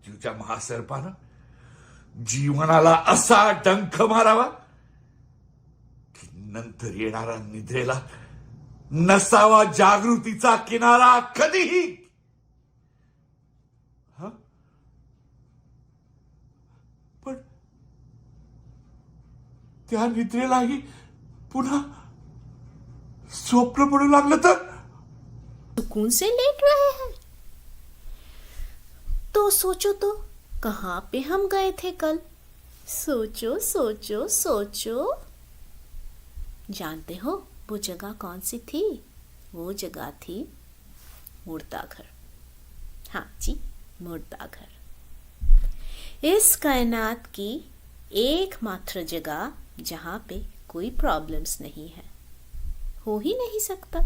मृत्यूच्या महासर्पानं जीवनाला असा डंख मारावा की नंतर येणारा निद्रेला नसावा जागृतीचा किनारा कधीही. पण त्या निद्रेलाही पुन्हा स्वप्न पडू लागलं तर सुकून से लेट रहे हैं तो सोचो तो कहाँ पे हम गए थे कल. सोचो सोचो सोचो. जानते हो वो जगह कौन सी थी? वो जगह थी मुर्दा घर. हाँ जी, मुर्दा घर. इस कायनात की एकमात्र जगह जहाँ पे कोई प्रॉब्लम्स नहीं है. हो ही नहीं सकता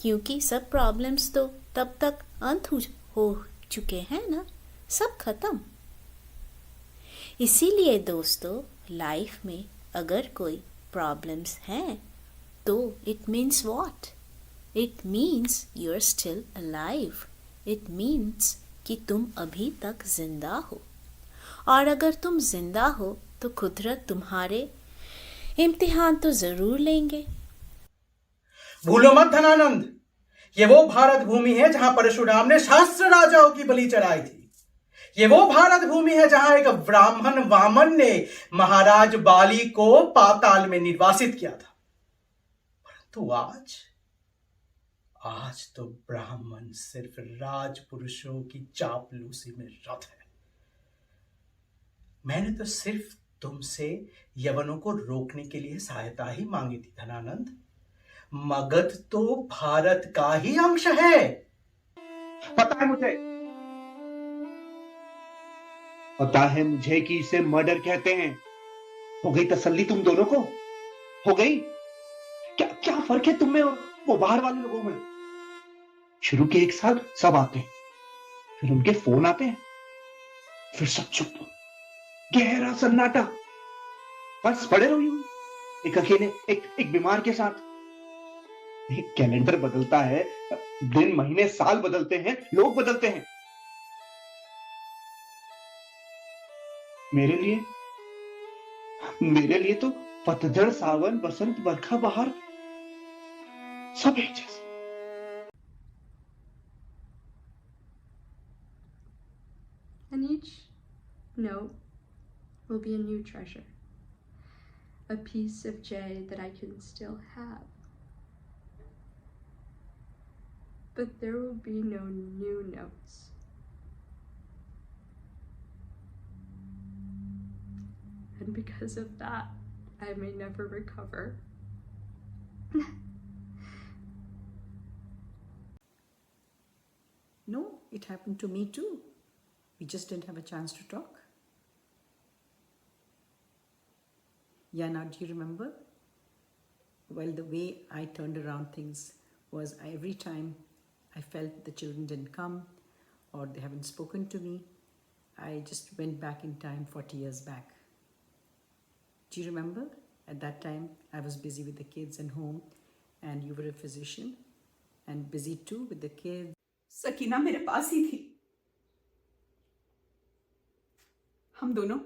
क्योंकि सब प्रॉब्लम्स तो तब तक अंत हो चुके हैं ना, सब खत्म. इसीलिए दोस्तों, लाइफ में अगर कोई प्रॉब्लम्स हैं तो it means what? It means you are still alive. It means कि तुम अभी तक जिंदा हो. और अगर तुम जिंदा हो तो कुदरत तुम्हारे इम्तिहान तो जरूर लेंगे. भूलो मत धनानंद, ये वो भारत भूमि है जहां परशुराम ने शास्त्र राजाओं की बलि चढ़ाई थी. ये वो भारत भूमि है जहां एक ब्राह्मण वामन ने महाराज बाली को पाताल में निर्वासित किया था. परंतु आज तो ब्राह्मण सिर्फ राजपुरुषों की चापलूसी में रत है. मैंने तो सिर्फ तुमसे यवनों को रोकने के लिए सहायता ही मांगी थी धनानंद. मगध तो भारत का ही अंश है. पता है मुझे कि इसे मर्डर कहते हैं. हो गई तसल्ली तुम दोनों को? हो गई? क्या क्या फर्क है तुम में और वो बाहर वाले लोगों में? शुरू के 1 साल सब आते हैं, फिर उनके फोन आते हैं, फिर सब चुप, गहरा सन्नाटा. बस पड़े रहो यूं, एक अकेले, एक बीमार के साथ. एक कैलेंडर बदलता है, दिन महीने साल बदलते हैं, लोग बदलते हैं. मेरे लिए तो पतझड़, सावन, बसंत, बरखा, बहार सब एक जैसे. And each note will be a new treasure, a piece of Jay that I can still have. But there will be no new notes. And because of that, I may never recover. No, it happened to me too. We just didn't have a chance to talk. Yeah, now do you remember? Well, the way I turned around things was every time I felt the children didn't come or they haven't spoken to me, I just went back in time 40 years back. Do you remember? At that time, I was busy with the kids and home, and you were a physician and busy too with the kids. Sakina मेरे पास ही थी. हम दोनों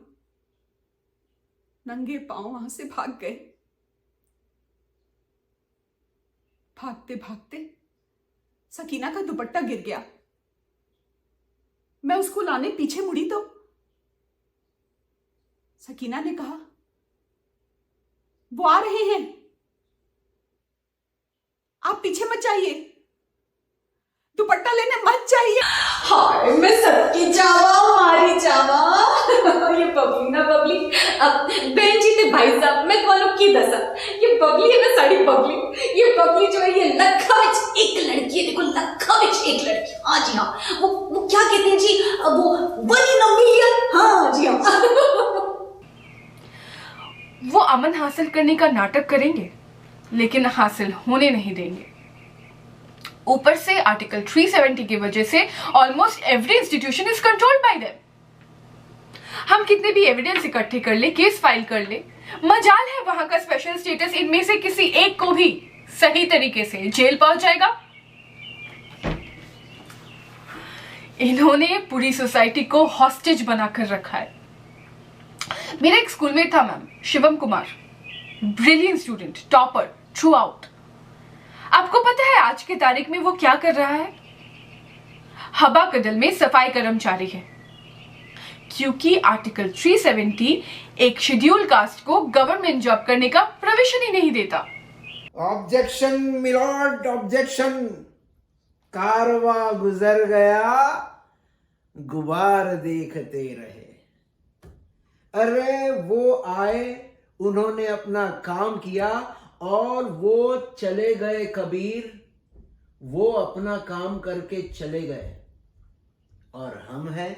नंगे पांव वहां से भाग गए. भागते भागते सकीना का दुपट्टा गिर गया. मैं उसको लाने पीछे मुड़ी तो सकीना ने कहा, वो आ रहे हैं, आप पीछे मत जाइए, दुपट्टा लेने मत जाइए. हाय मैं सबकी जावा, हमारी जावा. ये बबली ना बबली. अब बहन जी ने भाई साहब मैं तुम्हारों की दसा. ये बबली है ना, साड़ी बबली. ये बबली जो है, ये लखा विच एक लड़की है. देखो, लखा विच एक लड़की. हाँ जी हाँ, वो क्या कहते हैं जी, वो 1 in a million. हाँ जी हाँ. वो अमन हासिल करने का नाटक करेंगे लेकिन हासिल होने नहीं देंगे. ऊपर से आर्टिकल 370 की वजह से almost every institution is controlled by them. हम कितने भी एविडेंस इकट्ठे कर ले, केस फाइल कर ले, मजाल है वहां का स्पेशल स्टेटस इनमें से किसी एक को भी सही तरीके से जेल पहुंच जाएगा. इन्होंने पूरी सोसाइटी को हॉस्टेज बनाकर रखा है। मेरा एक स्कूलमेट था ma'am, Shivam Kumar, brilliant student, topper through out. आपको पता है आज की तारीख में वो क्या कर रहा है? हबा कदल में सफाई कर्मचारी है, क्योंकि आर्टिकल 370 एक शेड्यूल कास्ट को गवर्नमेंट जॉब करने का प्रोविजन ही नहीं देता। Objection my lord, objection. कारवां गुजर गया, गुबार देखते रहे। अरे वो आए, उन्होंने अपना काम किया और वो चले गए कबीर, वो अपना काम करके चले गए। और हम हैं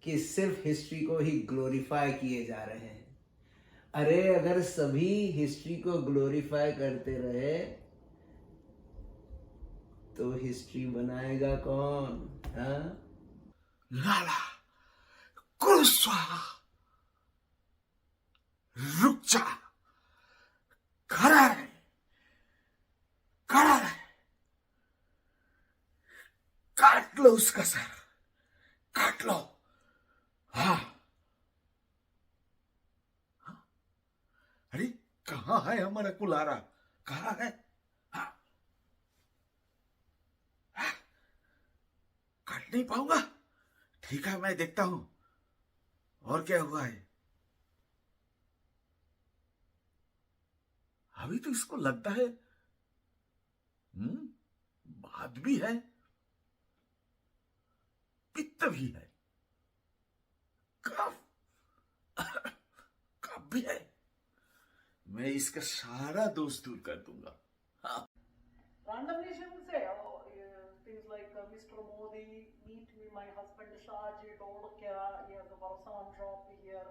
कि सिर्फ हिस्ट्री को ही ग्लोरीफाई किए जा रहे हैं। अरे अगर सभी हिस्ट्री को ग्लोरीफाई करते रहे तो हिस्ट्री बनाएगा कौन? हाँ? लाला कुरुस्वाहा, रुक जा, खड़ा है, खड़ा है, काट लो उसका सर, काट लो। हाँ, हाँ? अरे कहाँ है हमारा कुलारा? कहाँ है? हाँ, हाँ? काट नहीं पाऊंगा। ठीक है, मैं देखता हूं और क्या हुआ है। अभी तो इसको लगता है बात भी है, पित्त भी है, कफ कफ भी है। मैं इसका सारा दोष दूर कर दूंगा। हाँ। Randomly she will say, oh, things like Mr. Modi, meet me, my husband Shaji Dolkya, he has a Varsan shop here.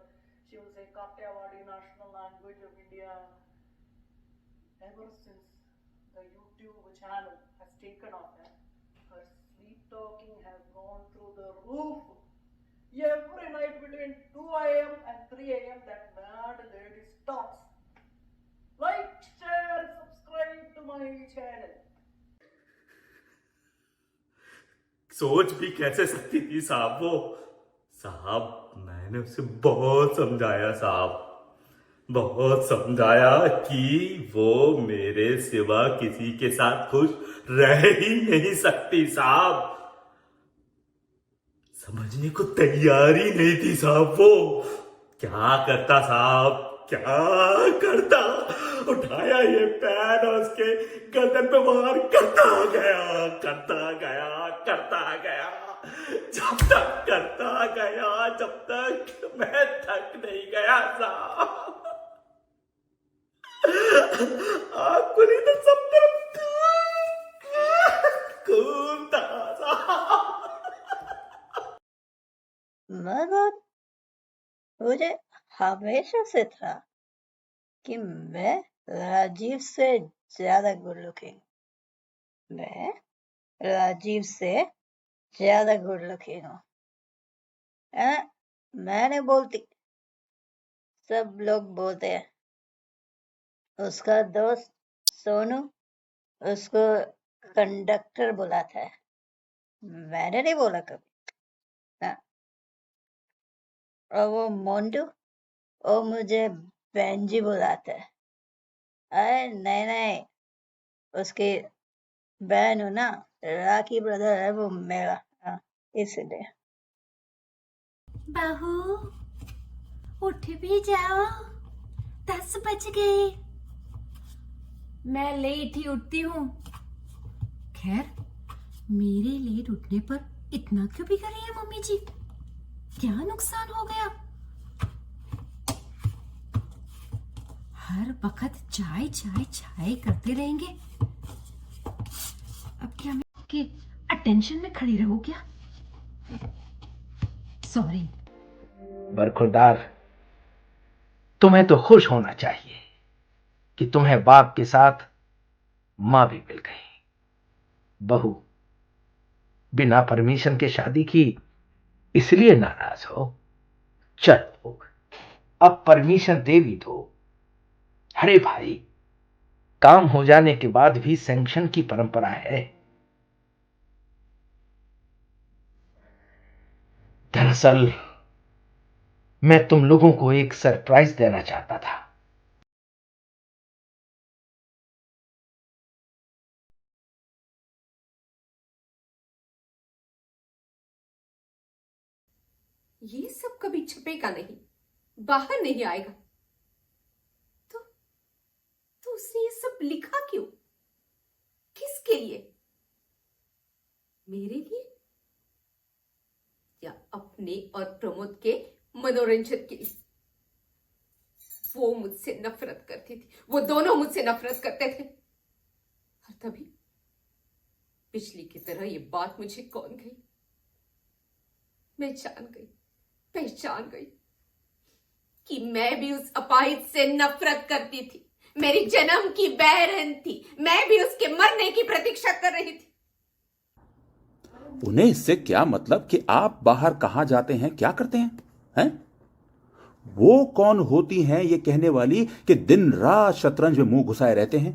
She will say Kathiawadi national language of India. Ever since the YouTube channel has taken off, her sweet talking has gone through the roof. Every night between 2 a.m. and 3 a.m. that mad lady talks. Like, share, subscribe to my channel. सोच भी कैसे सकती थी साहब वो? साहब मैंने उसे बहुत समझाया साहब, बहुत समझाया कि वो मेरे सिवा किसी के साथ खुश रह ही नहीं सकती साहब। समझने को तैयार ही नहीं थी साहब वो। क्या करता साहब, क्या करता? उठाया ये पैन और उसके गर्दन पे वार करता गया, करता गया, करता गया, जब तक करता गया, जब तक मैं थक नहीं गया साहब। आपको नहीं तो सब तरफ खून था साहब। मगर मुझे हमेशा से था कि मैं राजीव से ज्यादा गुड लुकिंग, मैं राजीव से ज्यादा गुड लुकिंग हूँ। मैं नहीं बोलती, सब लोग बोलते हैं। उसका दोस्त सोनू उसको कंडक्टर बुलाता है, मैंने नहीं बोला कभी। हाँ। और वो मोंटू, वो मुझे बेंजी बुलाता है। अरे नहीं नहीं, उसकी बहन हूँ ना, राखी ब्रदर है वो मेरा। हाँ, इसलिए। बहू उठ भी जाओ, 10 बज गए। मैं लेट ही उठती हूँ। खैर, मेरे लेट उठने पर इतना क्यों बिगड़ रही है मम्मी जी? क्या नुकसान हो गया? हर वक्त चाय चाय चाय करते रहेंगे। अब क्या मैं कि अटेंशन में खड़ी रहूं क्या? सॉरी। बरखुरदार, तुम्हें तो खुश होना चाहिए कि तुम्हें बाप के साथ मां भी मिल गई। बहू बिना परमिशन के शादी की, इसलिए नाराज हो। चलो अब परमिशन दे भी दो। अरे भाई, काम हो जाने के बाद भी सैंक्शन की परंपरा है। दरअसल मैं तुम लोगों को एक सरप्राइज देना चाहता था। ये सब कभी छपेगा नहीं, बाहर नहीं आएगा। तो उसने ये सब लिखा क्यों? किसके लिए? मेरे लिए या अपने और प्रमोद के मनोरंजन के लिए? वो मुझसे नफरत करती थी, वो दोनों मुझसे नफरत करते थे। और तभी बिजली की तरह ये बात मुझे कौन गई, मैं जान गई, पहचान गई कि मैं भी उस अपाहिज से नफरत करती थी। मेरी जन्म की बहन थी, मैं भी उसके मरने की प्रतीक्षा कर रही थी। उन्हें इससे क्या मतलब कि आप बाहर कहां जाते हैं, क्या करते हैं? वो कौन होती हैं ये कहने वाली कि दिन रात शतरंज में मुंह घुसाए रहते हैं,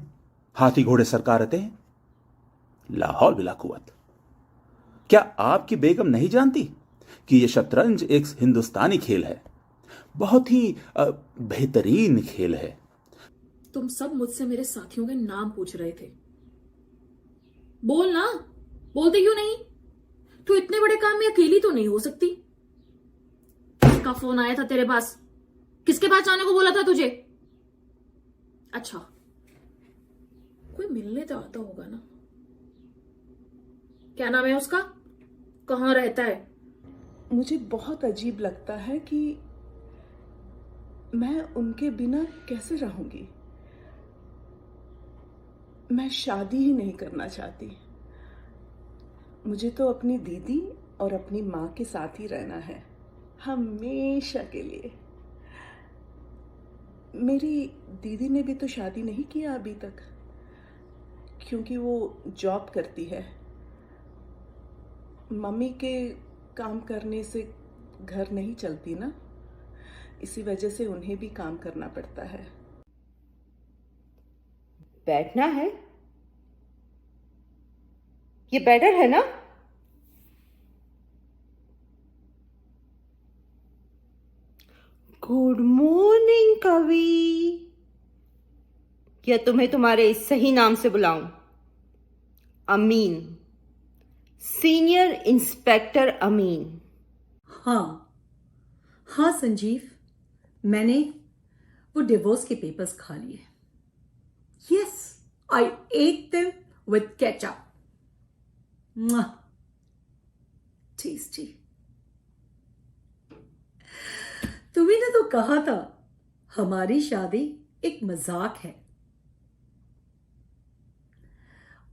हाथी घोड़े सरका रहते हैं? लाहौल बिला कुव्वत। क्या आपकी बेगम नहीं जानती कि यह शतरंज एक हिंदुस्तानी खेल है, बहुत ही बेहतरीन खेल है? तुम सब मुझसे मेरे साथियों के नाम पूछ रहे थे। बोल ना, बोलते क्यों नहीं? तू इतने बड़े काम में अकेली तो नहीं हो सकती। किसका फोन आया था तेरे पास? किसके पास जाने को बोला था तुझे? अच्छा, कोई मिलने तो आता होगा ना। क्या नाम है उसका? कहाँ रहता है? मुझे बहुत अजीब लगता है कि मैं उनके बिना कैसे रहूंगी। मैं शादी ही नहीं करना चाहती। मुझे तो अपनी दीदी और अपनी माँ के साथ ही रहना है, हमेशा के लिए। मेरी दीदी ने भी तो शादी नहीं किया अभी तक, क्योंकि वो जॉब करती है। मम्मी के काम करने से घर नहीं चलती ना, इसी वजह से उन्हें भी काम करना पड़ता है। बैठना है? ये बेटर है ना? गुड मॉर्निंग कवि। क्या तुम्हें तुम्हारे सही नाम से बुलाऊं? अमीन, सीनियर इंस्पेक्टर अमीन। हाँ संजीव, मैंने वो डिवोर्स के पेपर्स खा लिए। Yes, I at them with ketchup. Tasty. तुम्ही ने तो कहा था हमारी शादी एक मजाक है।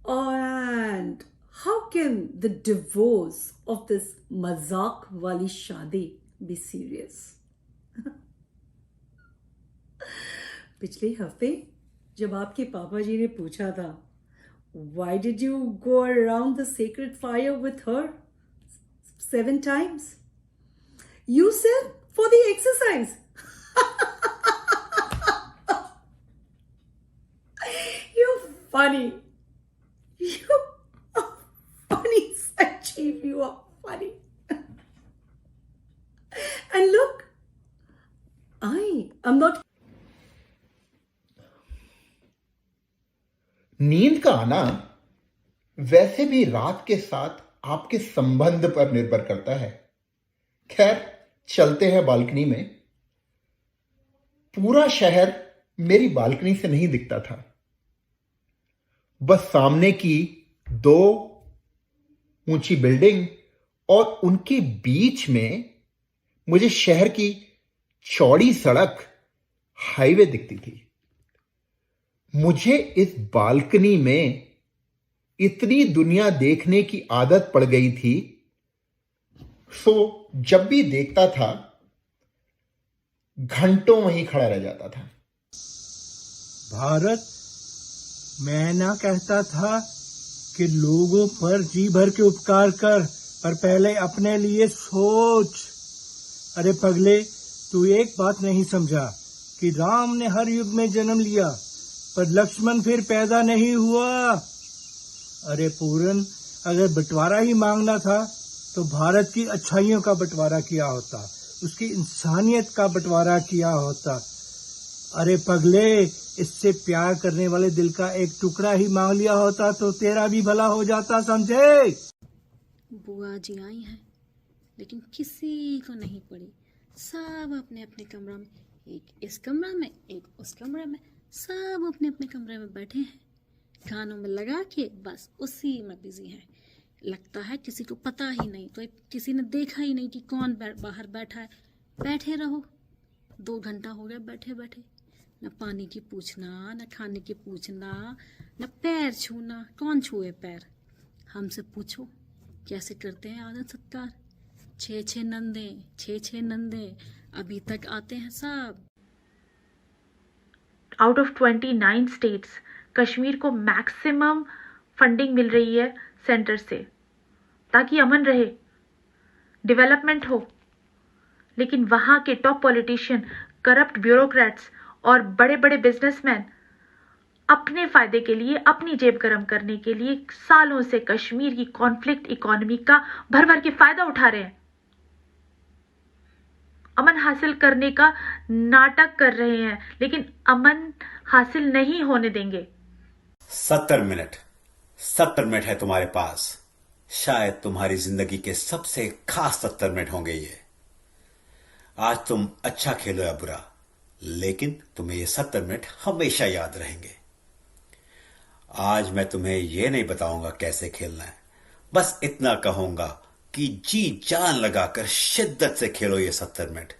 And how can the divorce of this मजाक वाली शादी बी सीरियस? पिछले हफ्ते जब आपके पापा जी ने पूछा था, why did you go around the sacred fire with her 7 times? You said for the exercise. You're funny. You are funny, Sanjeev. You are funny. And look, I am not. नींद का आना वैसे भी रात के साथ आपके संबंध पर निर्भर करता है। खैर, चलते हैं बालकनी में। पूरा शहर मेरी बालकनी से नहीं दिखता था, बस सामने की 2 ऊंची बिल्डिंग और उनके बीच में मुझे शहर की चौड़ी सड़क, हाईवे दिखती थी। मुझे इस बालकनी में इतनी दुनिया देखने की आदत पड़ गई थी, सो जब भी देखता था घंटों वहीं खड़ा रह जाता था। भारत, मैं ना कहता था कि लोगों पर जी भर के उपकार कर, पर पहले अपने लिए सोच। अरे पगले, तू एक बात नहीं समझा कि राम ने हर युग में जन्म लिया पर लक्ष्मण फिर पैदा नहीं हुआ। अरे पूरन, अगर बंटवारा ही मांगना था तो भारत की अच्छाइयों का बंटवारा किया होता, उसकी इंसानियत का बंटवारा किया होता। अरे पगले, इससे प्यार करने वाले दिल का एक टुकड़ा ही मांग लिया होता तो तेरा भी भला हो जाता, समझे? बुआ जी आई हैं, लेकिन किसी को नहीं पड़ी। सब अपने अपने कमरा में, एक इस कमरा में, एक उस कमरे में, सब अपने अपने कमरे में बैठे हैं, कानों में लगा के बस उसी में बिजी हैं। लगता है किसी को पता ही नहीं, तो किसी ने देखा ही नहीं कि कौन बाहर बैठा है। बैठे रहो, 2 घंटा हो गया बैठे बैठे, न पानी की पूछना, न खाने की पूछना, न पैर छूना। कौन छुए पैर? हमसे पूछो कैसे करते हैं आदर सत्कार। 6 नंदे अभी तक आते हैं सब। आउट ऑफ 29 स्टेट्स कश्मीर को मैक्सिमम फंडिंग मिल रही है सेंटर से, ताकि अमन रहे, डेवलपमेंट हो। लेकिन वहां के टॉप पॉलिटिशियन, करप्ट ब्यूरोक्रेट्स और बड़े बड़े बिजनेसमैन अपने फायदे के लिए, अपनी जेब गर्म करने के लिए सालों से कश्मीर की कॉन्फ्लिक्ट इकोनॉमी का भर भर के फायदा उठा रहे हैं। अमन हासिल करने का नाटक कर रहे हैं, लेकिन अमन हासिल नहीं होने देंगे। 70 मिनट है तुम्हारे पास। शायद तुम्हारी जिंदगी के सबसे खास 70 मिनट होंगे ये। आज तुम अच्छा खेलो या बुरा, लेकिन तुम्हें ये 70 मिनट हमेशा याद रहेंगे। आज मैं तुम्हें यह नहीं बताऊंगा कैसे खेलना है, बस इतना कहूंगा कि जी जान लगाकर शिद्दत से खेलो ये 70 मिनट।